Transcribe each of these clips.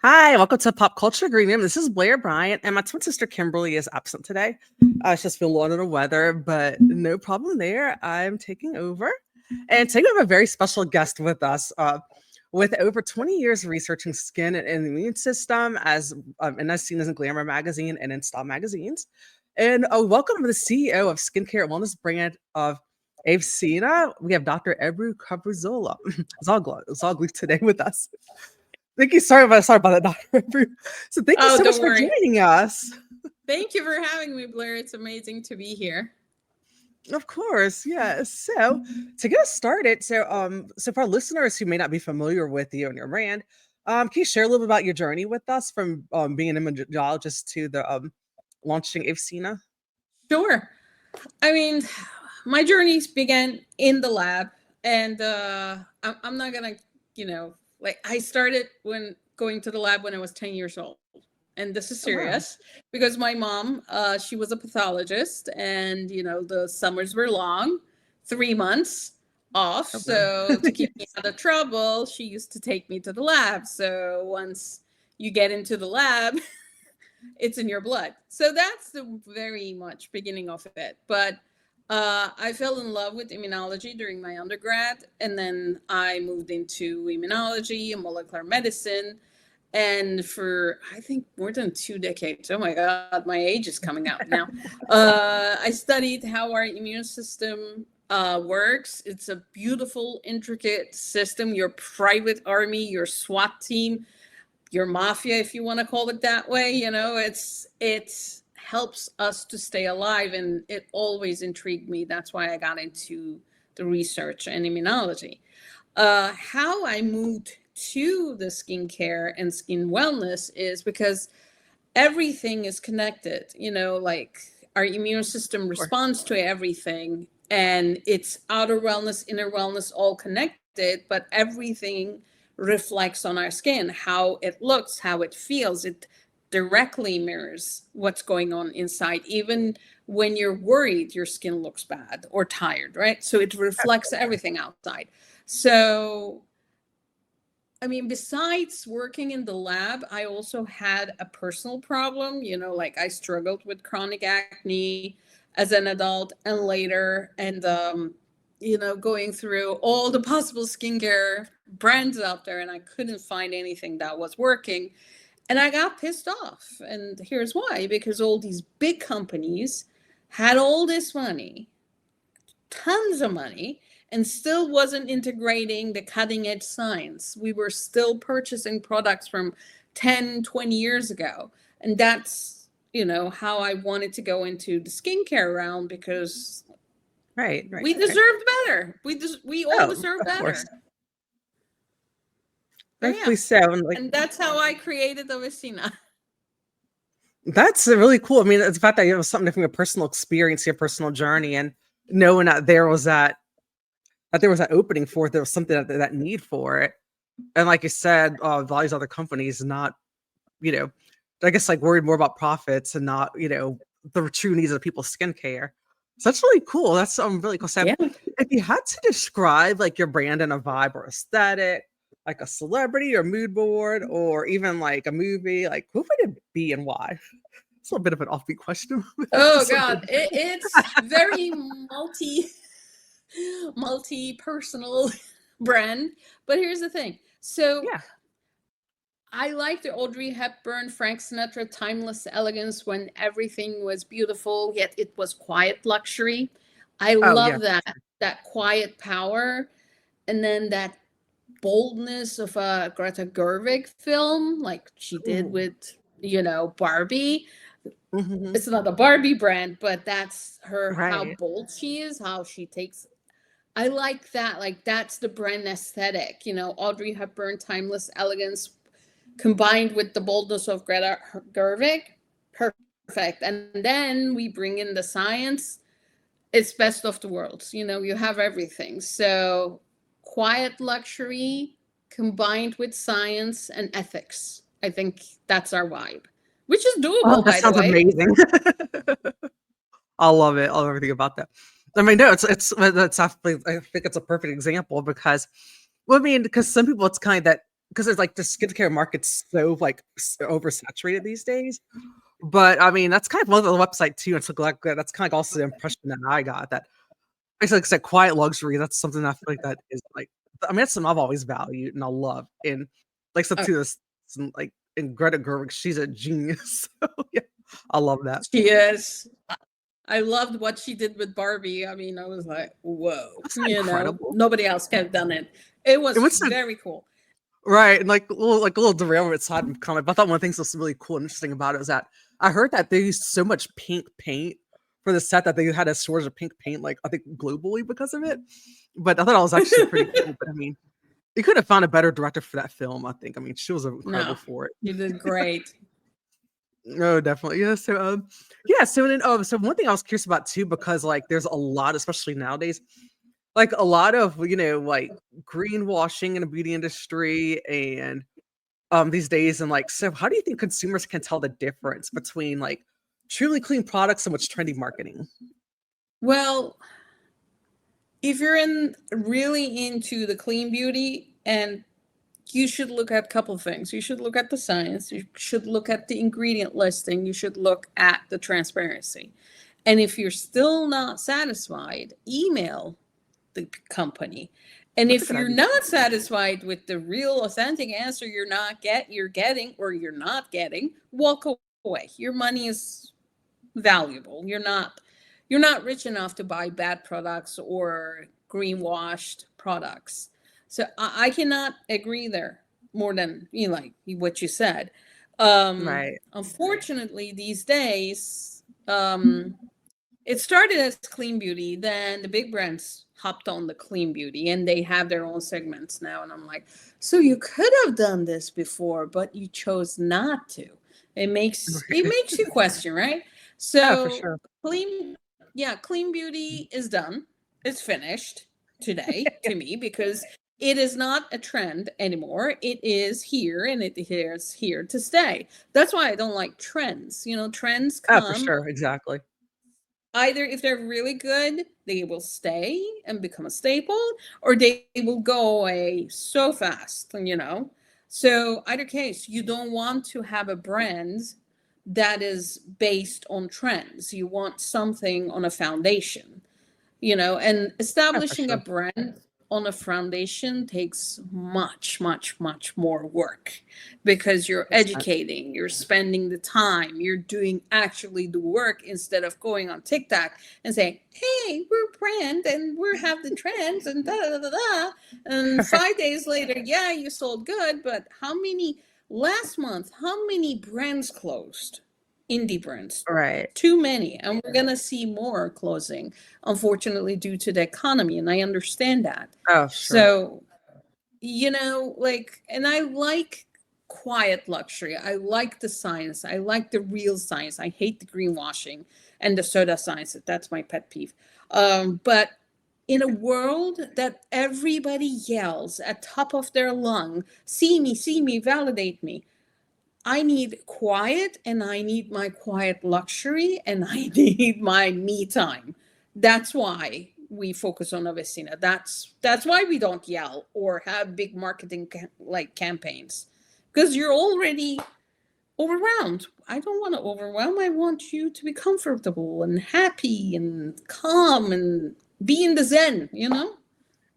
Hi, welcome to Pop Culture Green Room. This is Blair Bryant, and my twin sister Kimberly is absent today. She's just feeling under the weather, but no problem there. I'm taking over. And today we have a very special guest with us with over 20 years researching skin and the immune system and as seen as in Glamour magazine and in Style magazines. And welcome to the CEO of skincare and wellness brand of AveSeena. We have Dr. Ebru Karpuzoglu. Zoglu today with us. Thank you. Sorry about that, Dr. Ebru. So thank you so much Don't for worry. joining us. Thank you for having me, Blair. It's amazing to be here. Of course, yeah. So to get us started, so for our listeners who may not be familiar with you and your brand, can you share a little bit about your journey with us from being an immunologist to the launching AveSeena? Sure. I mean, my journeys began in the lab, and I'm not gonna, I started when going to the lab when I was 10 years old. And this is Oh wow. serious because my mom, she was a pathologist, and the summers were long, 3 months off. Oh wow. So to keep me out of trouble, she used to take me to the lab. So once you get into the lab, it's in your blood. So that's the very much beginning of it. But I fell in love with immunology during my undergrad, and then I moved into immunology and molecular medicine. And for I think more than 2 decades, oh my God, my age is coming out now. I studied how our immune system works. It's a beautiful, intricate system. Your private army, your SWAT team, your mafia, if you want to call it that way. It helps us to stay alive, and it always intrigued me. That's why I got into the research and immunology. How I moved to the skincare and skin wellness is because everything is connected. Like our immune system Of course. responds to everything, and it's outer wellness, inner wellness, all connected, but everything reflects on our skin, how it looks, how it feels. It directly mirrors what's going on inside. Even when you're worried, your skin looks bad or tired, right? So it reflects everything outside. So I mean, besides working in the lab, I also had a personal problem. Like I struggled with chronic acne as an adult and later, and going through all the possible skincare brands out there, and I couldn't find anything that was working. And I got pissed off. And here's why: because all these big companies had all this money, tons of money, and still wasn't integrating the cutting edge science. We were still purchasing products from 10, 20 years ago. And that's, how I wanted to go into the skincare realm, because Right. we Okay. deserved better. We all Oh, deserve of course. better. So yeah. Rightfully so. And like And that's how I created AveSeena. that's really cool. I mean, it's the fact that you have something from your personal experience, your personal journey, and knowing that there was that opening for it, there was something that need for it. And like you said, a lot of these other companies not, you know, I guess like worried more about profits and not, the true needs of people's skincare. So that's really cool. That's really cool. So Yeah. if you had to describe like your brand in a vibe or aesthetic, like a celebrity or mood board, or even like a movie, like who would it be and why? It's a little bit of an offbeat question. Oh Just God. something. It's very multi-personal brand. But here's the thing. So Yeah. I like the Audrey Hepburn, Frank Sinatra timeless elegance when everything was beautiful, yet it was quiet luxury. I Oh yeah. love that quiet power, and then that boldness of a Greta Gerwig film, like she did Ooh. with Barbie. Mhm. It's not a Barbie brand, but that's her, how Right. bold she is, how she takes. I like that. Like that's the brand aesthetic. Audrey Hepburn, timeless elegance combined with the boldness of Greta Gerwig, perfect. And then we bring in the science. It's best of the worlds. You have everything. So quiet luxury combined with science and ethics. I think that's our vibe, which is Oh, doable, that by the sounds way. amazing. I love it. I love everything about that. I mean, no, that's actually, I think it's a perfect example because, well, I mean, because some people it's kind of that because it's like the skincare market's so like oversaturated these days. But I mean, that's kind of one of the website too. It's like that's kind of also the impression that I got that it's like I said, quiet luxury. That's something I feel like that is like. I mean, that's something I've always valued and I love. And like so Uh, too, this like and Greta Gerwig, she's a genius. So yeah, I love that. she is. I loved what she did with Barbie. I mean, I was like, whoa, That's incredible. nobody else could have done it. It It was went so very cool. right, and like a little derailment side comment. But I thought one of the things that's really cool and interesting about it was that I heard that they used so much pink paint for the set that they had a shortage of pink paint, like I think globally because of it. But I thought it was actually pretty cool. But I mean, you could have found a better director for that film. I think. I mean, she was incredible No, for it. you did great. No, definitely. Yeah. So, yeah. So then, so one thing I was curious about too, because like there's a lot, especially nowadays, like a lot of like greenwashing in the beauty industry and these days. And like, so how do you think consumers can tell the difference between like truly clean products and what's trendy marketing? Well, if you're really into the clean beauty, and you should look at a couple of things. You should look at the science, you should look at the ingredient listing, you should look at the transparency. And if you're still not satisfied, email the company. And That's a if good you're idea. not satisfied with the real authentic answer you're getting or you're not getting, walk away. Your money is valuable. You're not rich enough to buy bad products or greenwashed products. So I cannot agree there more than like what you said. Right. Unfortunately, these days, it started as clean beauty, then the big brands hopped on the clean beauty and they have their own segments now. And I'm like, so you could have done this before, but you chose not to. It makes you question, right? Yeah, for So sure. clean, yeah, clean beauty is done. It's finished today to me because it is not a trend anymore. It is here and it is here to stay. That's why I don't like trends. Trends Oh, for come sure. Exactly. either if they're really good, they will stay and become a staple, or they will go away so fast. So either case, you don't want to have a brand that is based on trends. You want something on a foundation, and Yeah, for establishing a sure. brand on a foundation takes much, much, much more work because you're 100%. educating, you're spending the time, you're doing actually the work instead of going on TikTok and saying, hey, we're a brand and we have the trends and da da da da. And 5 days later, yeah, you sold good, but last month, how many brands closed? Indie brands, Right. too many, and we're going to see more closing, unfortunately, due to the economy, and I understand that. Oh, sure. So, and I like quiet luxury. I like the science. I like the real science. I hate the greenwashing and the soda science. That's my pet peeve. But in a world that everybody yells at top of their lung, see me, validate me, I need quiet and I need my quiet luxury and I need my me time. That's why we focus on AveSeena. That's why we don't yell or have big marketing campaigns, because you're already overwhelmed. I don't want to overwhelm. I want you to be comfortable and happy and calm and be in the zen. That's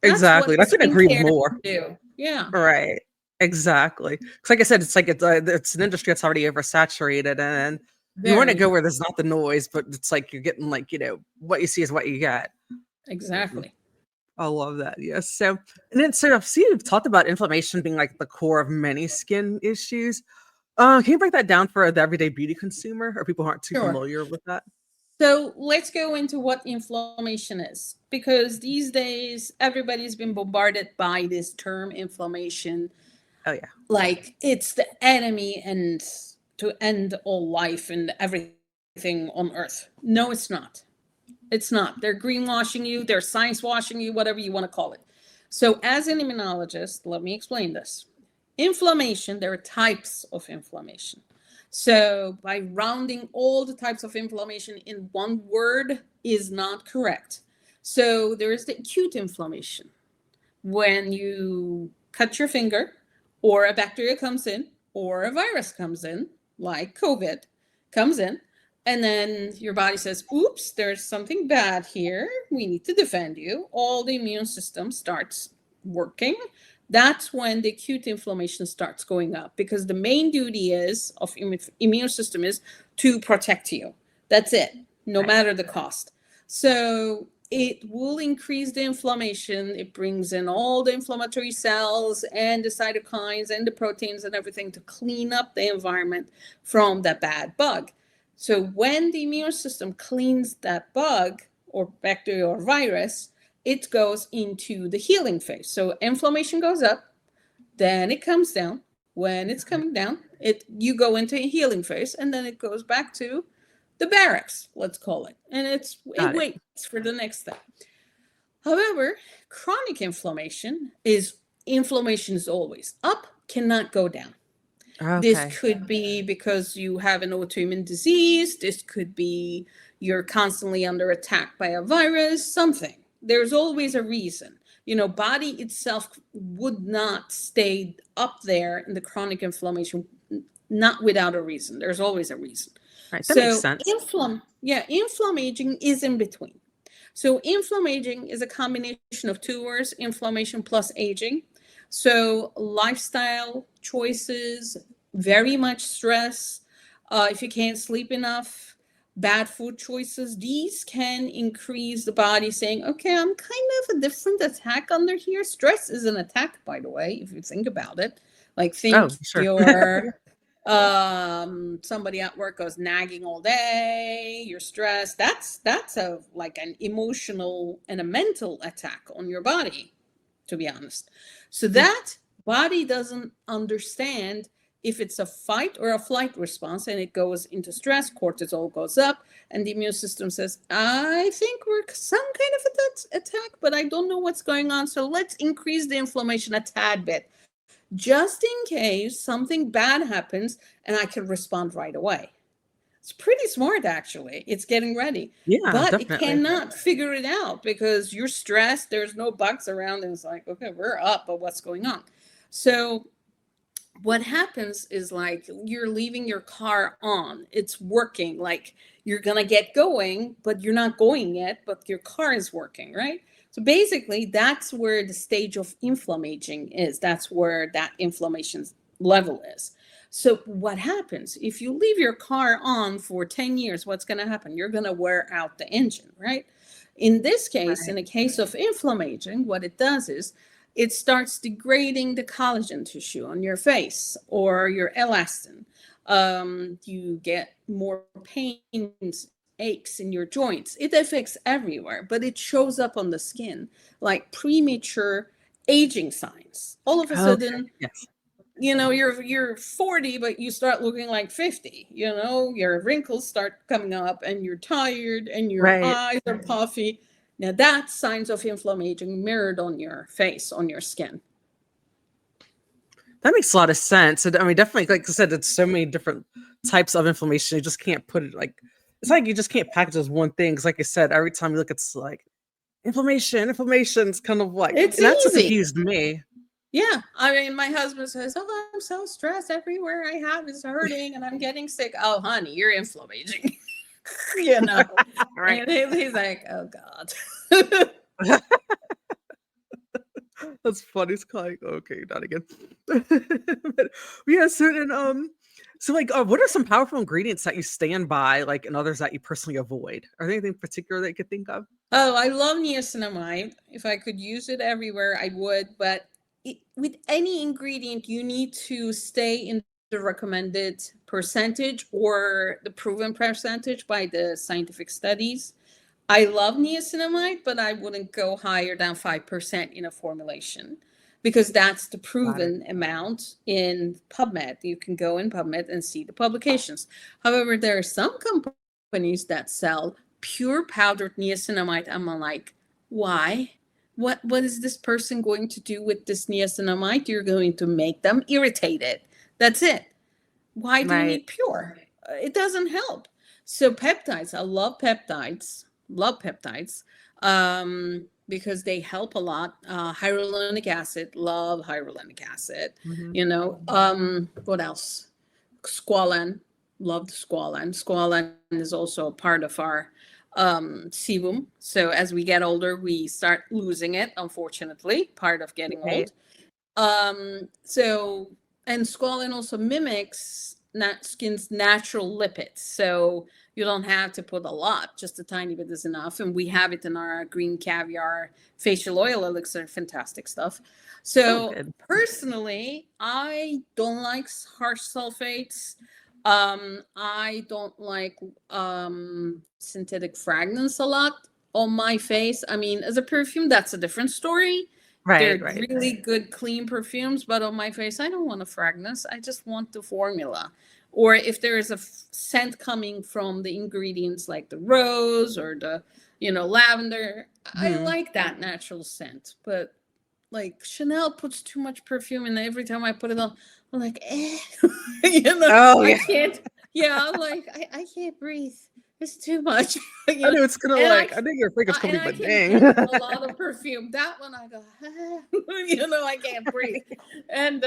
Exactly. what I couldn't agree skincare more. do. Yeah, Right. Exactly. 'Cause like I said, it's an industry that's already oversaturated, and you wanna very go where there's not the noise, but it's like you're getting like, what you see is what you get. Mhm. exactly. I love that. Yes. So, and then sort of see you've talked about inflammation being like the core of many skin issues. Can you break that down for the everyday beauty consumer or people who aren't too Sure. familiar with that? So let's go into what inflammation is, because these days everybody's been bombarded by this term inflammation, Oh yeah. like it's the enemy and to end all life and everything on earth. No, it's not. It's not. They're greenwashing you, they're science washing you, whatever you want to call it. So, as an immunologist, let me explain this. Inflammation, there are types of inflammation. So, by rounding all the types of inflammation in one word is not correct. So, there is the acute inflammation when you cut your finger or a bacteria comes in, or a virus comes in, like COVID comes in, and then your body says, oops, there's something bad here. We need to defend you. All the immune system starts working. That's when the acute inflammation starts going up, because the main duty is of immune system is to protect you. That's it, no matter the cost. So it will increase the inflammation. It brings in all the inflammatory cells and the cytokines and the proteins and everything to clean up the environment from that bad bug. So when the immune system cleans that bug or bacteria or virus, it goes into the healing phase. So inflammation goes up, then it comes down. When it's coming down, you go into a healing phase, and then it goes back to the barracks, let's call it. And it waits for the next step. However, chronic inflammation is always up, cannot go down. Okay. This could be because you have an autoimmune disease. This could be you're constantly under attack by a virus, something. There's always a reason. Body itself would not stay up there in the chronic inflammation, not without a reason. There's always a reason. Right, that makes sense. Inflammaging is in between. So inflammaging is a combination of two words, inflammation plus aging. So lifestyle choices, very much stress, if you can't sleep enough, bad food choices, these can increase the body saying, okay, I'm kind of a different attack under here. Stress is an attack, by the way, if you think about it. Like think you're somebody at work goes nagging all day, you're stressed. That's like an emotional and a mental attack on your body, to be honest. So that body doesn't understand if it's a fight or a flight response, and it goes into stress, cortisol goes up, and the immune system says, I think we're some kind of attack, but I don't know what's going on. So let's increase the inflammation a tad bit, just in case something bad happens and I can respond right away. It's pretty smart, actually. It's getting ready. Yeah, but definitely. It cannot figure it out because you're stressed. There's no bugs around. And it's like, okay, we're up, but what's going on? So what happens is like you're leaving your car on. It's working. Like you're going to get going, but you're not going yet, but your car is working, right? So basically, that's where the stage of inflammaging is. That's where that inflammation level is. So what happens if you leave your car on for 10 years? What's going to happen? You're going to wear out the engine, right? In this case, in a case of inflammaging, what it does is it starts degrading the collagen tissue on your face or your elastin. You get more pains, aches in your joints. It affects everywhere, but it shows up on the skin like premature aging signs. All of a sudden, you're 40, but you start looking like 50. Your wrinkles start coming up and you're tired and your eyes are puffy. Now that's signs of inflammation mirrored on your face, on your skin. That makes a lot of sense. I mean, definitely, like I said, it's so many different types of inflammation. You just can't put it like, it's like you just can't package as one thing. Because like I said, every time you look, it's like inflammation. It's kind of like, it's that's what confused me. Yeah. I mean, my husband says, oh, I'm so stressed. Everywhere I have is hurting and I'm getting sick. Oh, honey, you're inflammaging. Right. And he's like, oh God. That's funny. It's kind of like, okay, not again. But yeah, so like, what are some powerful ingredients that you stand by, like, and others that you personally avoid? Are there anything particular that you could think of? Oh, I love niacinamide. If I could use it everywhere, I would. But with any ingredient, you need to stay in the recommended percentage or the proven percentage by the scientific studies. I love niacinamide, but I wouldn't go higher than 5% in a formulation because that's the proven amount in PubMed. You can go in PubMed and see the publications. However, there are some companies that sell pure powdered niacinamide. I'm like, why? What is this person going to do with this niacinamide? You're going to make them irritated. That's it. Why do you need pure? It doesn't help. So peptides, I love peptides. because they help a lot. Hyaluronic acid, love hyaluronic acid. Mhm. What else? Squalane, love the squalane. Squalane is also a part of our sebum. So as we get older, we start losing it, unfortunately, part of getting Right. old. So, and squalane also mimics skin's natural lipids. So you don't have to put a lot, just a tiny bit is enough. And we have it in our green caviar facial oil elixir, fantastic stuff. Oh, So good. personally, I don't like harsh sulfates. I don't like synthetic fragrance a lot on my face. I mean, as a perfume, that's a different story. Right, They're right. really good, clean perfumes, but on my face, I don't want a fragrance. I just want the formula. Or if there is a scent coming from the ingredients like the rose or the, lavender, I Mhm. like that natural scent. But like Chanel puts too much perfume, and every time I put it on, I'm like, eh, Oh, I yeah. can't. Yeah, I'm like, I can't breathe. It's too much, I know it's gonna and I know your fragrance could and be, I but can dang. handle a lot of perfume. That one I go, I can't breathe. And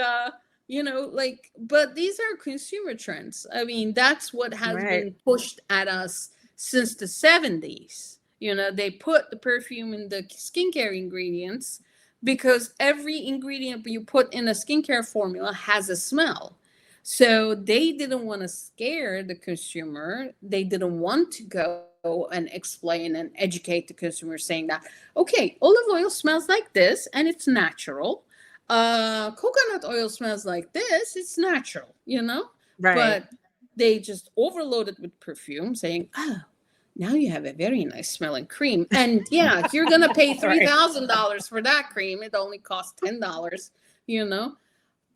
but these are consumer trends. I mean, that's what has Right. been pushed at us since the 70s. They put the perfume in the skincare ingredients because every ingredient you put in a skincare formula has a smell. So they didn't want to scare the consumer. They didn't want to go and explain and educate the consumer saying that, okay, olive oil smells like this and it's natural. Coconut oil smells like this, it's natural. Right. But they just overloaded with perfume saying, oh, now you have a very nice smelling cream. And yeah, you're going to pay Right. $3,000 for that cream. It only costs $10, you know?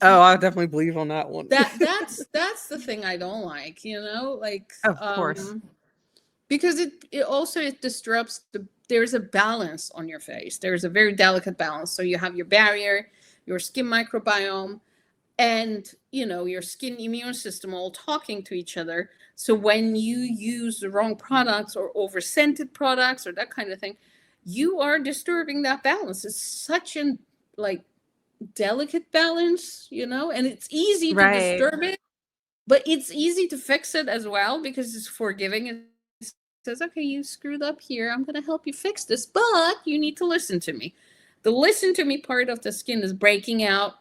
Oh, I definitely believe on that one. That's the thing I don't like, like Of course. because it disrupts there's a balance on your face. There's a very delicate balance. So you have your barrier, your skin microbiome, and your skin immune system all talking to each other. So when you use the wrong products or over scented products or that kind of thing, you are disturbing that balance. It's such an like delicate balance, and it's easy to Right. disturb it, but it's easy to fix it as well because it's forgiving. It says, okay, you screwed up here, I'm going to help you fix this, but you need to listen to me. The listen to me part of the skin is breaking out,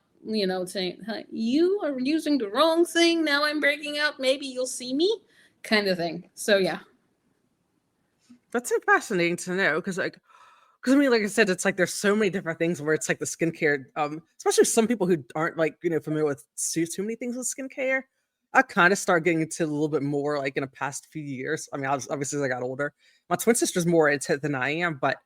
saying, "Huh, you are using the wrong thing, now I'm breaking out, maybe you'll see me," kind of thing. So yeah. That's so fascinating to know because I mean, like I said, it's like there's so many different things where it's like the skincare, especially some people who aren't like familiar with too many things with skincare. I kind of start getting into a little bit more like in the past few years. I mean, obviously as I got older, my twin sister's more into it than I am, but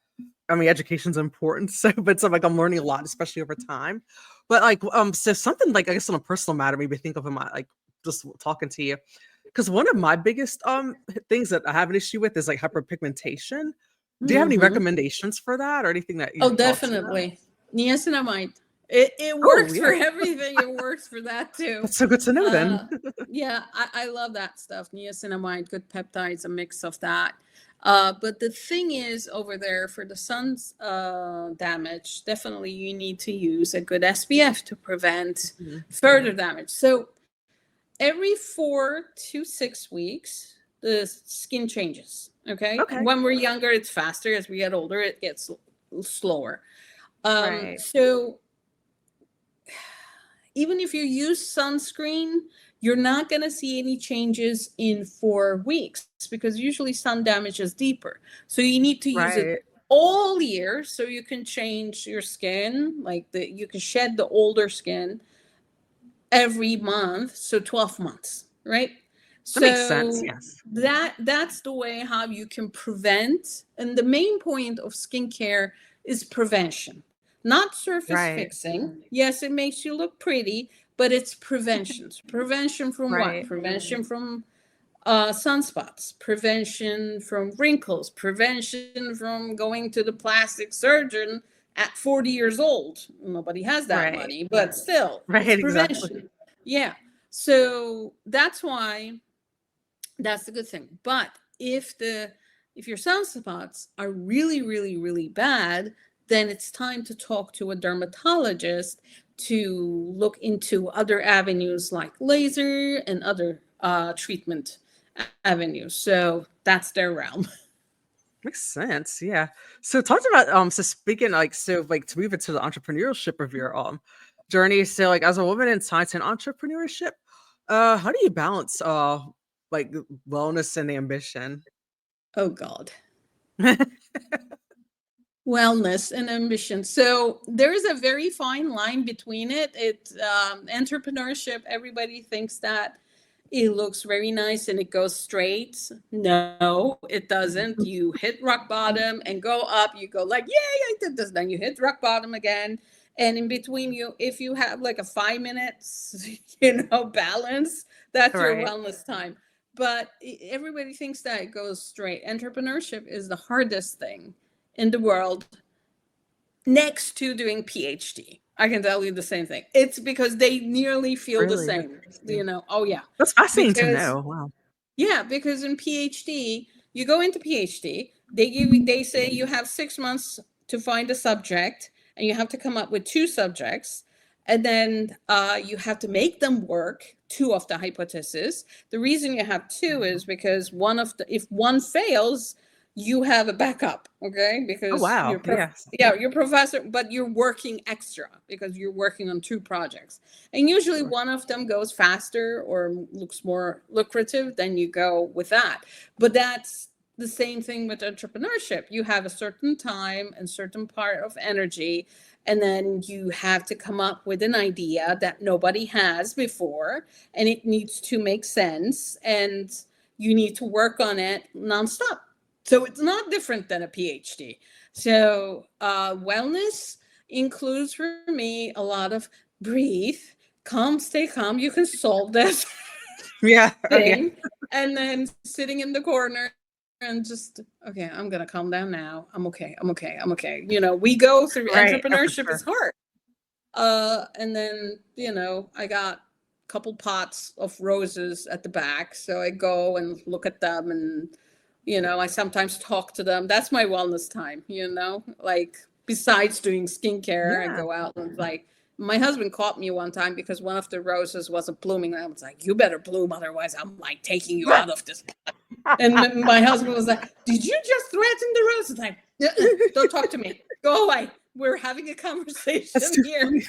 I mean, education's important. So, but so like I'm learning a lot, especially over time. But like, so something like I guess on a personal matter, maybe think of in my like just talking to you, because one of my biggest things that I have an issue with is like hyperpigmentation. Do you have any Hmm. recommendations for that or anything that Oh, you've thought to? definitely niacinamide. It Oh, works for yeah. everything. It works for that too. That's so good to know then. uh yeah, I love that stuff. Niacinamide, good peptides, a mix of that. But the thing is, over there for the sun's damage, definitely you need to use a good SPF to prevent Mhm. further damage. So every 4 to 6 weeks, the skin changes. Okay, Okay. when we're younger, it's faster. As we get older, it gets slower. Right. So even if you use sunscreen, you're not going to see any changes in 4 weeks because usually sun damage is deeper. So you need to use it Right. all year so you can change your skin, like you can shed the older skin every month, so 12 months, right? That makes sense. So Yes. that's the way how you can prevent, and the main point of skincare is prevention, not surface Right. fixing. Yes, it makes you look pretty, but it's prevention. Prevention from what? Right. Prevention from sunspots, prevention from wrinkles, prevention from going to the plastic surgeon at 40 years old. Nobody has that Right. money, but still, Right. it's Exactly. prevention. Yeah. So that's why that's the good thing. But if the If your sunspots are really, really, really bad, then it's time to talk to a dermatologist to look into other avenues like laser and other treatment avenues. So that's their realm. Makes sense. Yeah. So talking about so speaking like so like to move into the entrepreneurship of your journey. So like as a woman in science and entrepreneurship, how do you balance like wellness and ambition? Oh, God. Wellness and ambition. So there's a very fine line between it. Entrepreneurship, everybody thinks that it looks very nice and it goes straight. No, it doesn't. You hit rock bottom and go up. You go like, yay, I did this. Then you hit rock bottom again. And in between you, if you have like a 5 minutes, balance, that's your Right. wellness time. But everybody thinks that it goes straight. Entrepreneurship is the hardest thing in the world next to doing PhD. I can tell you the same thing. It's because they nearly feel the Really? That's same. interesting. Oh yeah. That's fascinating to Because know. Wow. yeah, because in PhD, you go into PhD, they say you have 6 months to find a subject and you have to come up with two subjects. And then you have to make them work, two of the hypotheses. The reason you have two is because if one fails, you have a backup, okay? Oh Because wow. Yes. you're professor, but you're working extra because you're working on two projects. And usually Sure. one of them goes faster or looks more lucrative, then you go with that. But that's the same thing with entrepreneurship. You have a certain time and certain part of energy, and then you have to come up with an idea that nobody has before, and it needs to make sense, and you need to work on it nonstop. So it's not different than a PhD. So wellness includes for me a lot of breathe, calm, stay calm. You can solve this Yeah. Oh yeah. thing. And then sitting in the corner and just, okay, I'm going to calm down now. I'm okay. I'm okay. I'm okay. We go through Right. Oh, for entrepreneurship is sure. hard. And then, I got a couple pots of roses at the back. So I go and look at them and, I sometimes talk to them. That's my wellness time, like besides doing skincare, I Yeah. go out and like, my husband caught me one time because one of the roses wasn't blooming. And I was like, you better bloom. Otherwise, I'm like taking you out of this. And my husband was like, did you just threaten the roses? Like, don't talk to me. Go away. We're having a That's conversation too here.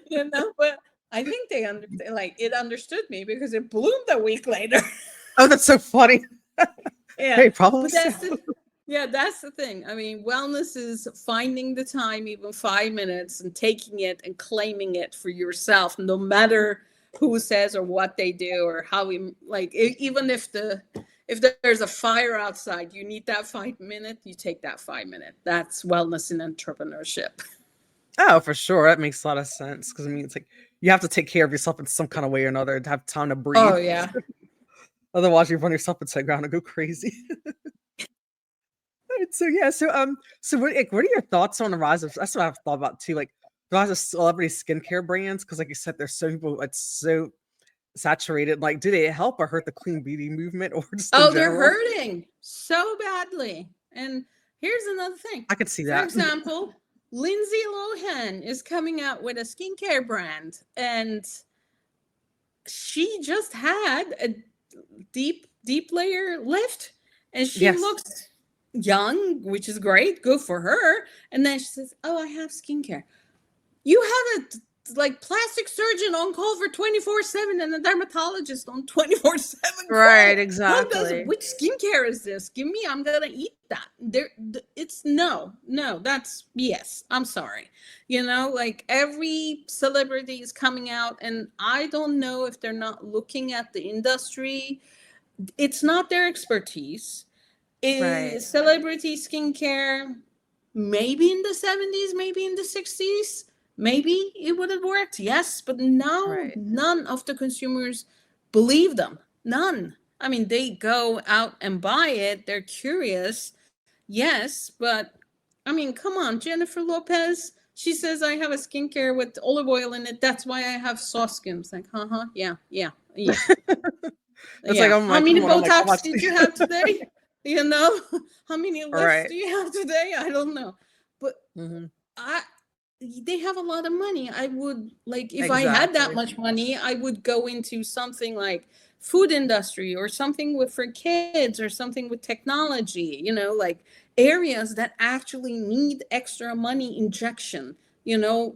funny. But I think it understood me because it bloomed a week later. Oh, that's so funny. Yeah. Hey, probably But so. that's the thing. I mean, wellness is finding the time, even 5 minutes, and taking it and claiming it for yourself, no matter who says or what they do or how we like. Even if there's a fire outside, you need that 5 minute. You take that 5 minute. That's wellness in entrepreneurship. Oh, for sure. That makes a lot of sense because I mean, it's like you have to take care of yourself in some kind of way or another to have time to Oh breathe. yeah. Otherwise, you run yourself into the ground and go crazy. Right, so yeah, so what are your thoughts on the rise of? That's what I've thought about too, like the rise of celebrity skincare brands. Because like you said, there's so people, it's so saturated. Like, do they help or hurt the clean beauty movement, or just in Oh, they're general? hurting so badly. And here's another thing. I could see For that. example, Lindsay Lohan is coming out with a skincare brand, and she just had a deep layer lift, and she Yes. looks young, which is great, good for her. And then she says, oh, I have skincare. You have a like plastic surgeon on call for 24/7 and a dermatologist on 24/7 Right. call. How does Exactly. which skincare is this? Give me, I'm gonna eat that. It's no, that's yes. I'm sorry. Like every celebrity is coming out, and I don't know if they're not looking at the industry. It's not their expertise. Right. Is celebrity skincare maybe in the 70s, maybe in the 60s, maybe it would have worked. Yes, but now Right. none of the consumers believe them. None. I mean, they go out and buy it. They're curious. Yes, but I mean, come on, Jennifer Lopez. She says I have a skincare with olive oil in it. That's why I have soft skin. It's like, yeah, yeah, yeah, It's like yeah. I'm How like, many come on, I'm like, Botox did you have today? You know, how many lifts Right. do you have today? I don't know. But Hmm. I they have a lot of money. I would like if I had that Exactly. much money, I would go into something like food industry or something with for kids or something with technology, like areas that actually need extra money injection,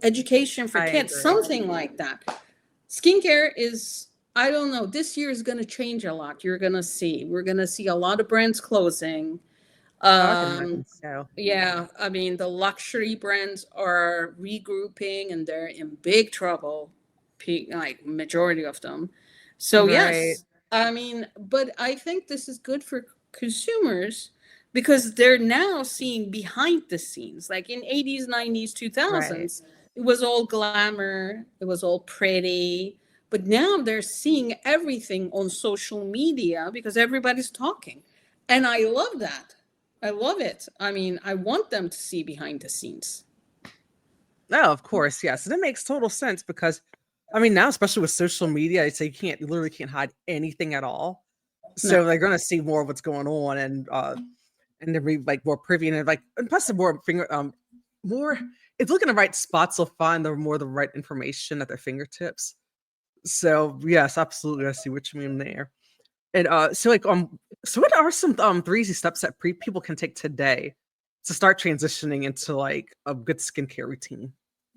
education for I kids, agree. something like that. Skincare is, I don't know, this year is going to change a lot. We're going to see a lot of brands closing. Oh, I can um imagine so. yeah, I mean, the luxury brands are regrouping and they're in big trouble, like majority of them. So Right. yes, I mean, but I think this is good for consumers because they're now seeing behind the scenes. Like in 80s, 90s, Right. 2000s, it was all glamour, it was all pretty, but now they're seeing everything on social media because everybody's talking. And I love that. I love it. I mean, I want them to see behind the scenes. No, of course, yes. And it makes total sense because, I mean, now, especially with social media, it's like you literally can't hide anything at all. No. So they're going to see more of what's going on, and they're like more privy, and like, and plus the more, it's looking at the right spots, they'll find the right information at their fingertips. So yes, absolutely, I see what you mean there. And so what are some 3 easy steps that people can take today to start transitioning into like a good skincare routine?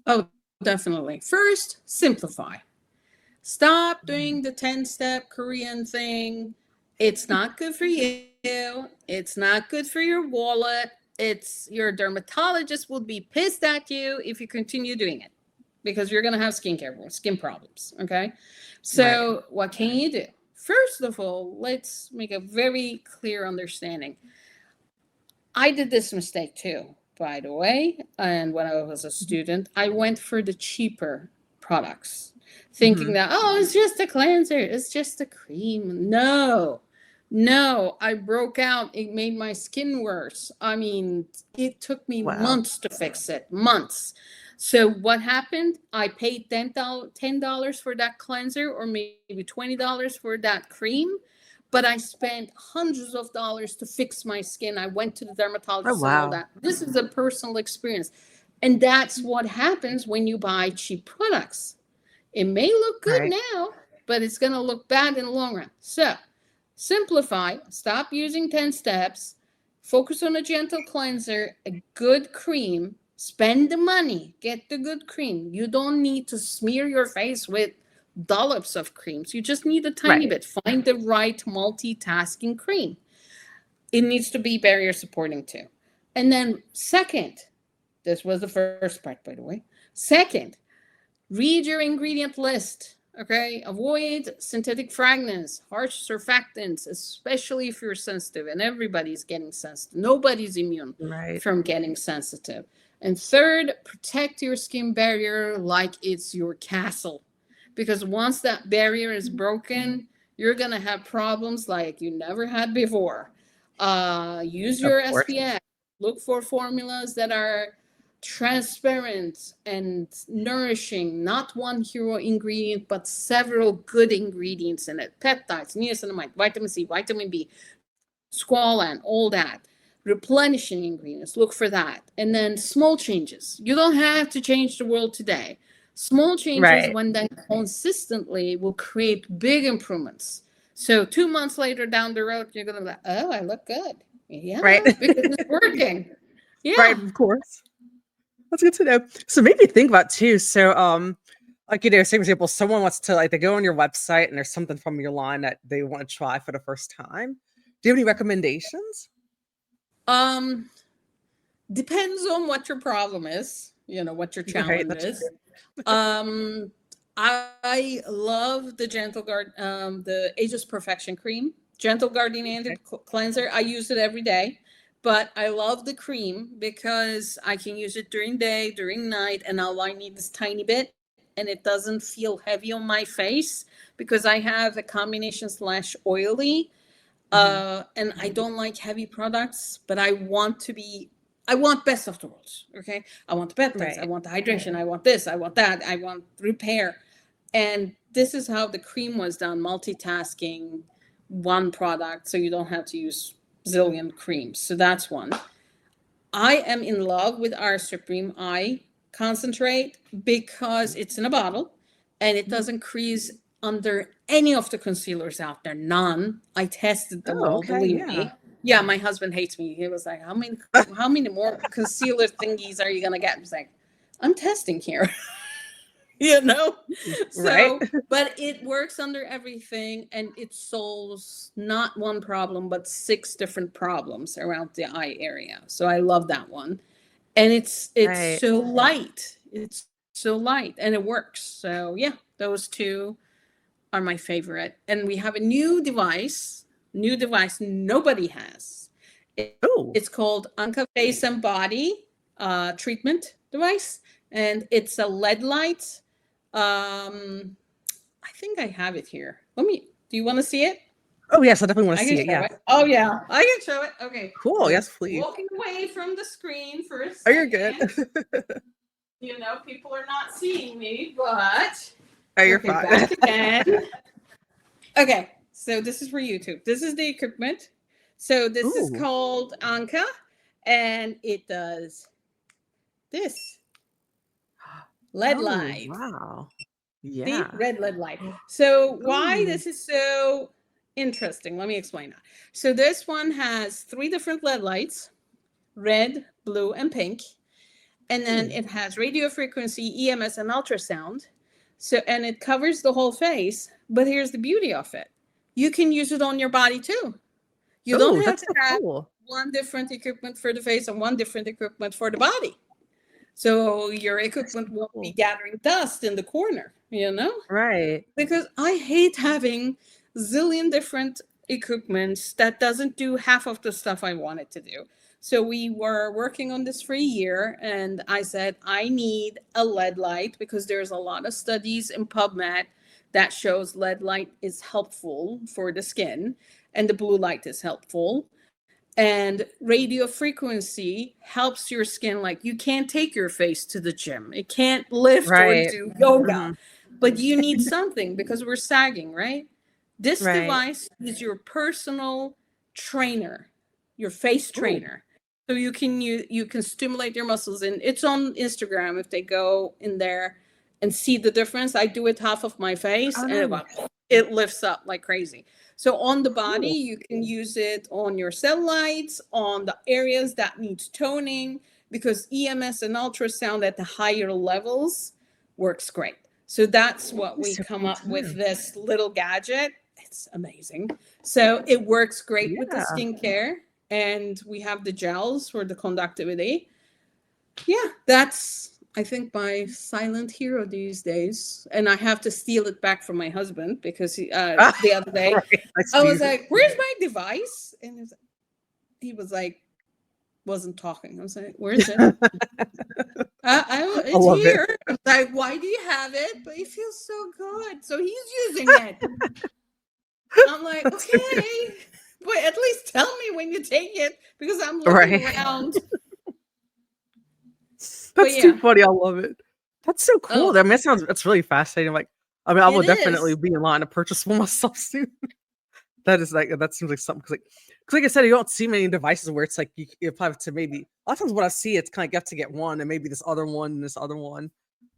Oh, definitely. First, simplify. Stop doing the 10-step Korean thing. It's not good for you. It's not good for your wallet. It's your dermatologist will be pissed at you if you continue doing it because you're going to have skin problems. Okay. Right. So, what can you do? First of all, let's make a very clear understanding. I did this mistake too, by the way. And when I was a Mhm. student, I went for the cheaper products, thinking Mhm. that, oh, it's just a cleanser, it's just a cream. No, no, I broke out. It made my skin worse. I mean, it took me Wow. months to fix it, months. So what happened? I paid $10 for that cleanser or maybe $20 for that cream, but I spent hundreds of dollars to fix my skin. I went to the Oh, dermatologist and all wow. that. This is a personal experience. And that's what happens when you buy cheap products. It may look good Right. now, but it's going to look bad in the long run. So simplify, stop using 10 steps, focus on a gentle cleanser, a good cream, spend the money, get the good cream. You don't need to smear your face with dollops of creams. You just need a tiny Right. bit. Find the right multitasking cream. It needs to be barrier supporting too. And then, second, this was the first part, by the way. Second, read your ingredient list. Okay, avoid synthetic fragments, harsh surfactants, especially if you're sensitive. And everybody's getting sensitive. Nobody's immune Right. from getting sensitive. And third, protect your skin barrier like it's your castle. Because once that barrier is broken, you're going to have problems like you never had before. Use Of your course. SPF. Look for formulas that are transparent and nourishing, not one hero ingredient, but several good ingredients in it: peptides, niacinamide, vitamin C, vitamin B, squalane, all that. Replenishing ingredients, look for that. And then small changes. You don't have to change the world today. Small changes, Right. when done consistently, will create big improvements. So 2 months later down the road, you're going to be like, oh, I look good. Right. Yeah, because it's working. Right, Yeah. of course. That's good to know. So maybe think about too. So like same example, someone wants to like they go on your website and there's something from your line that they want to try for the first time. Do you have any recommendations? Um, Depends on what your problem is, what your Right, challenge that's is. true. Um, I love the the Ageless Perfection cream, Gentle Guardian Okay. Cleanser. I use it every day, but I love the cream because I can use it during day, during night, and all I need is tiny bit, and it doesn't feel heavy on my face because I have a combination slash oily, Hmm. and I don't like heavy products, but I want best of the worlds. Okay. I want the peptides. I Right. want the hydration. I want this. I want that. I want repair. And this is how the cream was done, multitasking one product. So you don't have to use zillion creams. So that's one. I am in love with our Supreme Eye Concentrate because it's in a bottle and it doesn't crease under any of the concealers out there. None. I tested them Oh, all, okay, believe yeah. me. Yeah, my husband hates me. He was like, how many more concealer thingies are you gonna get? I was like, I'm testing here. you know Right. so but it works under everything, and it solves not one problem but 6 different problems around the eye area. So I love that one. And it's Right. so light. It's so light and it works. So yeah, those two are my favorite. And we have a new device nobody has. Oh. It's called Anka Face and Body treatment device, and it's a LED light. I think I have it here. Do you want to see it? Oh, yes, I definitely want to I see can it. show Yeah. it. Oh yeah, I can show it. Okay. Cool. I'm Yes, please. walking away from the screen for a Oh, you're good. second. People are not seeing me, but Oh, you're okay, fine. back again. Okay, so this is for YouTube. This is the equipment. So this is Ooh. called Anka, and it does this LED Oh, light. wow. See, Yeah. red LED light. So why Ooh. this is so interesting? Let me explain that. So this one has 3 different LED lights: red, blue, and pink. And then it has radio frequency, EMS, and ultrasound. So, and it covers the whole face. But here's the beauty of it: you can use it on your body too. You don't Oh, have that's to so have cool. one different equipment for the face and one different equipment for the body. So your That's so equipment won't be cool. gathering dust in the corner, Right. because I hate having zillion different equipments that doesn't do half of the stuff I want it to do. So we were working on this for a year, and I said I need a LED light because there's a lot of studies in PubMed that shows LED light is helpful for the skin and the blue light is helpful. And radio frequency helps your skin. Like, you can't take your face to the gym, it can't lift or Right. do yoga, Mhm. but you need something because we're sagging, right? This Right. device is your personal trainer, your face Ooh. trainer. So you can stimulate your muscles, and it's on Instagram. If they go in there and see the difference, I do it half of my face, Oh, and nice. it lifts up like crazy. So on the body, Cool. you can use it on your cellulites, on the areas that needs toning, because EMS and ultrasound at the higher levels works great. So that's what That's we so come cool up to with, know. this little gadget. It's amazing. So it works great with the Yeah. skincare, and we have the gels for the conductivity. Yeah, that's, I think, my silent hero these days. And I have to steal it back from my husband because the other day Right. I I was see. like, "Where's my device?" And he was like, wasn't talking. I was like, "Where is it?" I It's love it. here. I was like, "Why do you have it?" But it feels so good. So he's using it. I'm like, That's so good. "Okay, but at least tell me when you take it because I'm looking Right. around." But That's too yeah. funny. I love it. That's so cool. Oh, I mean, that's really fascinating. Like, I mean, I will it definitely is. be in line to purchase one myself soon. That seems like something because like I said, you don't see many devices where it's like you have to maybe a lot of times what I see it's kind of you have to get one and maybe this other one and this other one.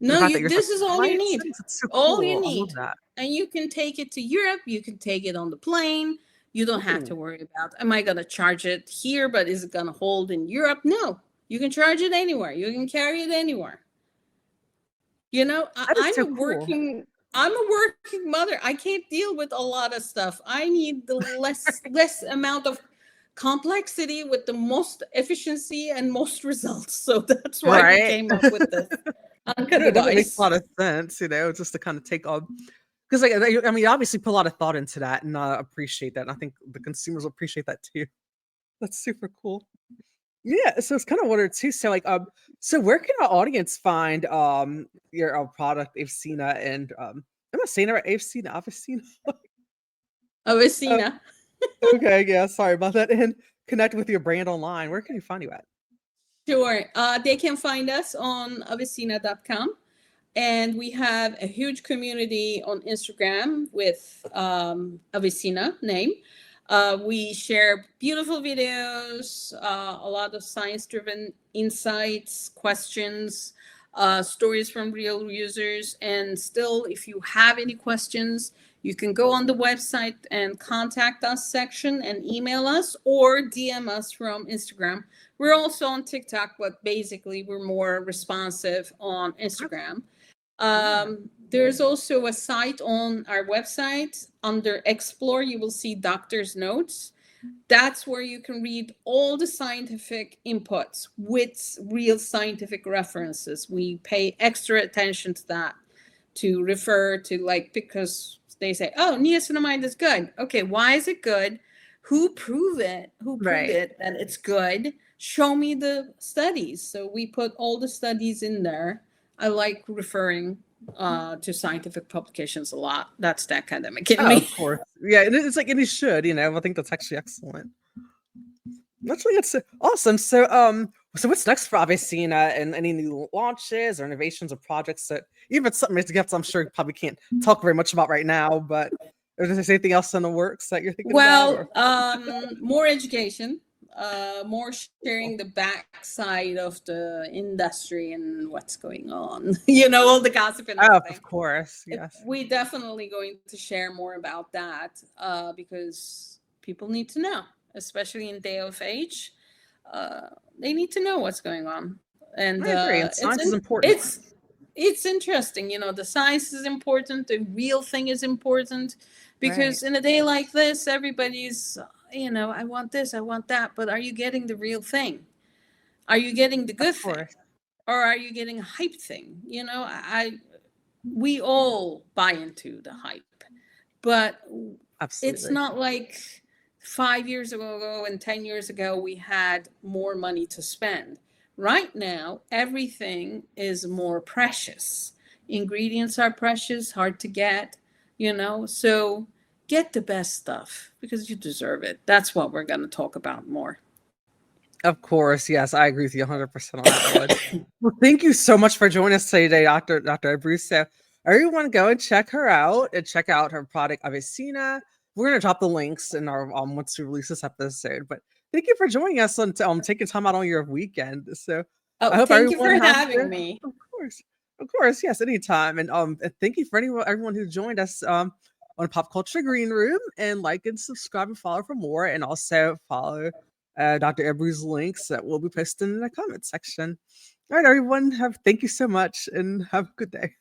And the No, fact that you're like this is all you need. devices, it's so All you cool. I love need. that. And you can take it to Europe, you can take it on the plane. You don't have to Ooh, worry about, am I going to charge it here, but is it going to hold in Europe? No. You can charge it anywhere. You can carry it anywhere. that is so cool. I'm a working mother. I can't deal with a lot of stuff. I need the less amount of complexity with the most efficiency and most results. So that's why we Right? came up with this Anka It definitely makes a device. lot of sense, just to kind of take on because like I mean, you obviously put a lot of thought into that, and I appreciate that. And I think the consumers will appreciate that too. That's super cool. Yeah, so it's kind of wondered too. So like, so where can our audience find your product, AveSeena, and am I saying it right? AveSeena, AveSeena. Uh, AveSeena. okay, yeah, sorry about that. And connect with your brand online. Where can you find you at? Sure. They can find us on AveSeena.com. And we have a huge community on Instagram with AveSeena name. We share beautiful videos, a lot of science-driven insights, questions, stories from real users. And still, if you have any questions, you can go on the website and contact us section and email us or DM us from Instagram. We're also on TikTok, but basically we're more responsive on Instagram. There's also a site on our website under Explore. You will see doctor's notes. That's where you can read all the scientific inputs with real scientific references. We pay extra attention to that, to refer to, like, because they say, oh, niacinamide is good. Okay, why is it good? Who proved it? Who proved it that it's good? Show me the studies. So we put all the studies in there. I like referring to scientific publications a lot. That's the academic in me. Of course. Yeah, it's like, and you should, I think that's actually excellent. Actually, it's awesome. So what's next for AveSeena, and any new launches or innovations or projects that, even if it's something to get, I'm sure you probably can't talk very much about right now, but is there anything else in the works that you're thinking about? More education. More sharing the backside of the industry and what's going on, all the gossip and everything. Of course, yes. We definitely going to share more about that because people need to know, especially in day of age. They need to know what's going on. And I agree. And science is important. It's interesting, the science is important, the real thing is important, because in a day like this, everybody's, I want this, I want that, but are you getting the real thing? Are you getting the good thing? Or are you getting a hype thing? We all buy into the hype, but absolutely, it's not like 5 years ago and 10 years ago we had more money to spend. Right now, everything is more precious. Ingredients are precious, hard to get, so get the best stuff because you deserve it. That's what we're going to talk about more. Of course, yes, I agree with you 100% on that one. Well, thank you so much for joining us today, Dr. Ebrus. So everyone go and check her out and check out her product, AveSeena. We're going to drop the links in our once we release this episode. But thank you for joining us and taking time out on your weekend. So I hope thank you for having me. Of course, yes, anytime. And thank you for everyone who joined us on Pop Culture Green Room, and like and subscribe and follow for more, and also follow Dr. Ebru's links that we'll be posting in the comment section. All right, everyone, thank you so much and have a good day.